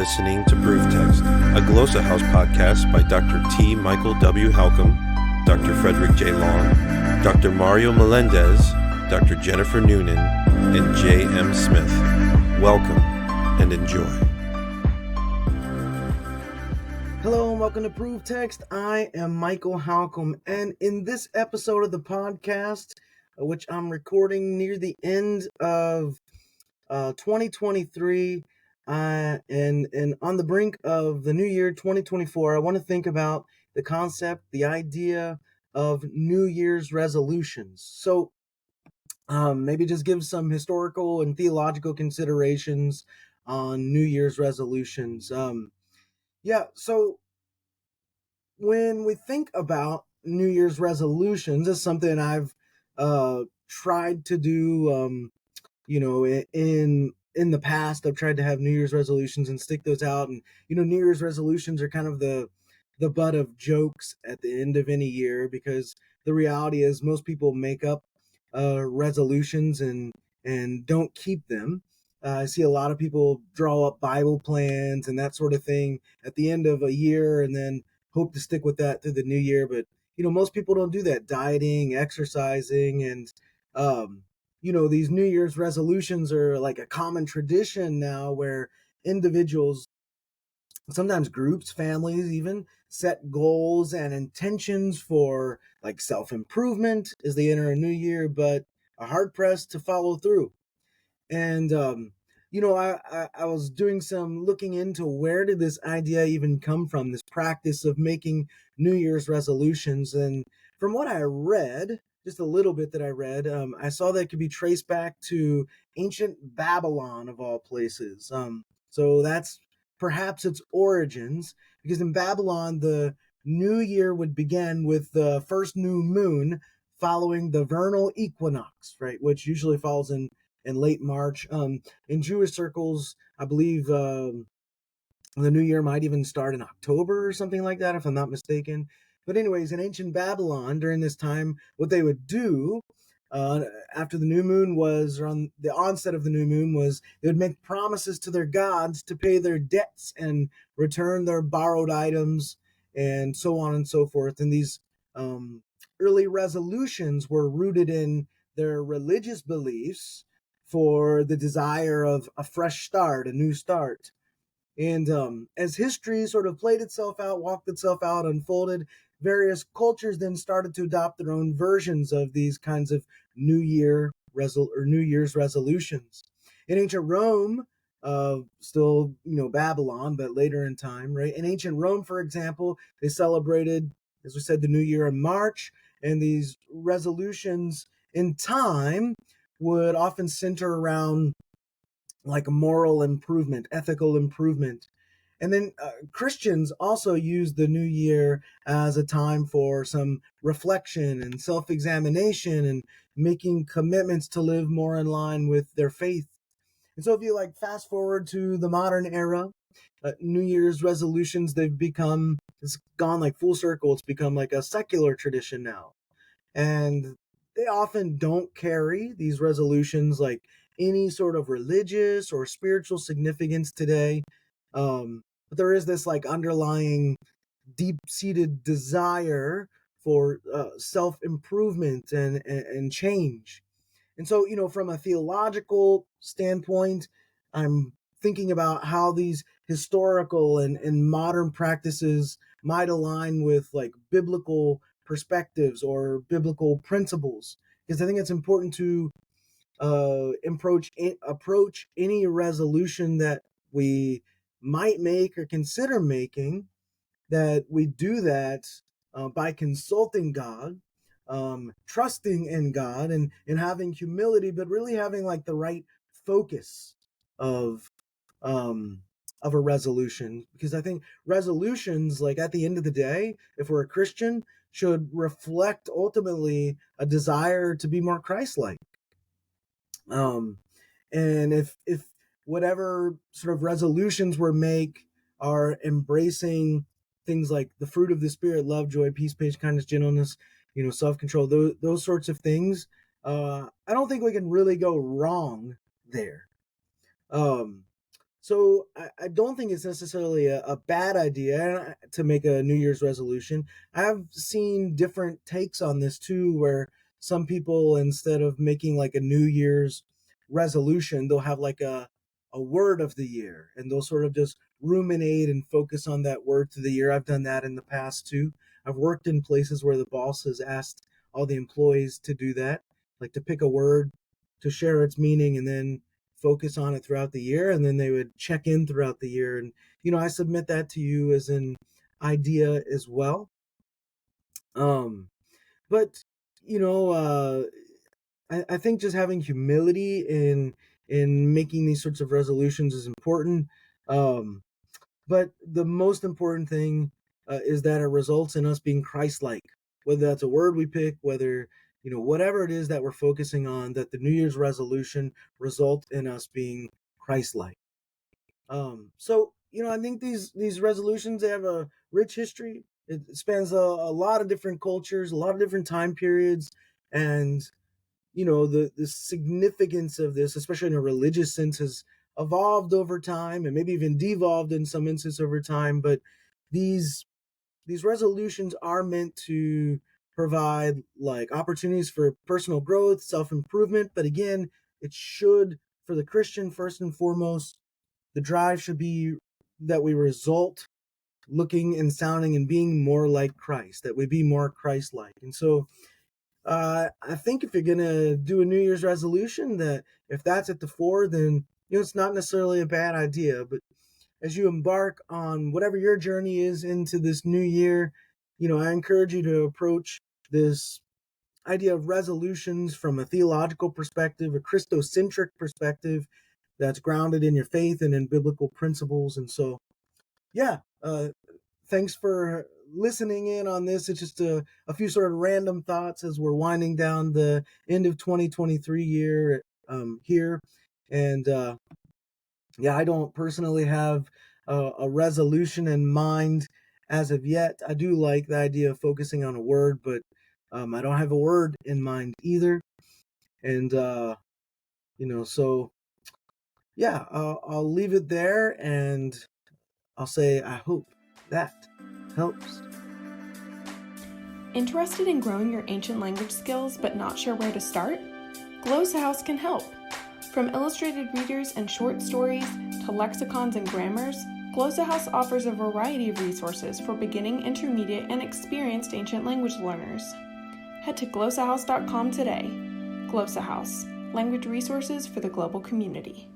listening to ProveText, a Glossa House podcast by Dr. T. Michael W. Halcomb, Dr. Frederick J. Long, Dr. Mario Melendez, Dr. Jennifer Noonan, and J. M. Smith. Welcome and enjoy. Hello and welcome to ProveText. I am Michael Halcomb, and in this episode of the podcast, which I'm recording near the end of 2023, and on the brink of the new year 2024, I want to think about the concept, the idea of New Year's resolutions. So maybe just give some historical and theological considerations on New Year's resolutions. So when we think about New Year's resolutions, it's something I've tried to do. In the past, I've tried to have New Year's resolutions and stick those out. And New Year's resolutions are kind of the butt of jokes at the end of any year, because the reality is most people make up resolutions and don't keep them. I see a lot of people draw up Bible plans and that sort of thing at the end of a year and then hope to stick with that through the new year. But most people don't do that. Dieting, exercising, and these New Year's resolutions are like a common tradition now, where individuals, sometimes groups, families even, set goals and intentions for like self-improvement as they enter a new year, but are hard pressed to follow through. And I was doing some looking into where did this idea even come from, this practice of making New Year's resolutions. And from what I read, just a little bit that I read, I saw that it could be traced back to ancient Babylon, of all places. So that's perhaps its origins, because in Babylon, the new year would begin with the first new moon following the vernal equinox, right, which usually falls in late March. In Jewish circles, I believe the new year might even start in October or something like that, if I'm not mistaken. But anyways, in ancient Babylon, during this time, what they would do after the new moon was, or on the onset of the new moon, was they would make promises to their gods to pay their debts and return their borrowed items, and so on and so forth. And these early resolutions were rooted in their religious beliefs for the desire of a fresh start, a new start. And as history sort of played itself out, walked itself out, unfolded, various cultures then started to adopt their own versions of these kinds of New Year's resolutions. In ancient Rome, still Babylon, but later in time, right? In ancient Rome, for example, they celebrated, as we said, the New Year in March, and these resolutions in time would often center around like moral improvement, ethical improvement. And then Christians also use the new year as a time for some reflection and self-examination and making commitments to live more in line with their faith. And so if you fast forward to the modern era, New Year's resolutions, it's gone full circle. It's become like a secular tradition now. And they often don't carry these resolutions any sort of religious or spiritual significance today. But there is this underlying deep-seated desire for self-improvement and change. And so, from a theological standpoint, I'm thinking about how these historical and modern practices might align with biblical perspectives or biblical principles, because I think it's important to approach any resolution that we might make or consider making, that we do that by consulting God, trusting in God, and having humility, but really having the right focus of a resolution. Because I think resolutions, at the end of the day, if we're a Christian, should reflect ultimately a desire to be more Christ-like. And if whatever sort of resolutions we make are embracing things like the fruit of the Spirit, love, joy, peace, patience, kindness, gentleness, self-control, those sorts of things, I don't think we can really go wrong there. So I don't think it's necessarily a bad idea to make a New Year's resolution. I've seen different takes on this too, where some people, instead of making like a New Year's resolution, they'll have like a word of the year, and they'll sort of just ruminate and focus on that word through the year. I've done that in the past too. I've worked in places where the boss has asked all the employees to do that, like to pick a word, to share its meaning, and then focus on it throughout the year, and then they would check in throughout the year. And I submit that to you as an idea as well. But you know I think just having humility in making these sorts of resolutions is important. But the most important thing is that it results in us being Christ-like, whether that's a word we pick, whether whatever it is that we're focusing on, that the New Year's resolution result in us being Christ-like. So I think these resolutions, they have a rich history. It spans a lot of different cultures, a lot of different time periods, and the significance of this, especially in a religious sense, has evolved over time and maybe even devolved in some instances over time. But these these resolutions are meant to provide like opportunities for personal growth, self-improvement. But again, it should, for the Christian, first and foremost, the drive should be that we result looking and sounding and being more like Christ, that we be more Christ-like. And so I think if you're gonna do a New Year's resolution, that if that's at the fore, then it's not necessarily a bad idea. But as you embark on whatever your journey is into this new year, I encourage you to approach this idea of resolutions from a theological perspective, a Christocentric perspective that's grounded in your faith and in biblical principles. And so, yeah, thanks for listening in on this. It's just a few sort of random thoughts as we're winding down the end of 2023 year here. And yeah, I don't personally have a resolution in mind as of yet. I do like the idea of focusing on a word, but I don't have a word in mind either. And, so yeah, I'll leave it there, and I'll say I hope that helps. Interested in growing your ancient language skills but not sure where to start? Glossa House can help. From illustrated readers and short stories to lexicons and grammars, Glossa House offers a variety of resources for beginning, intermediate, and experienced ancient language learners. Head to glossahouse.com today. Glossa House, language resources for the global community.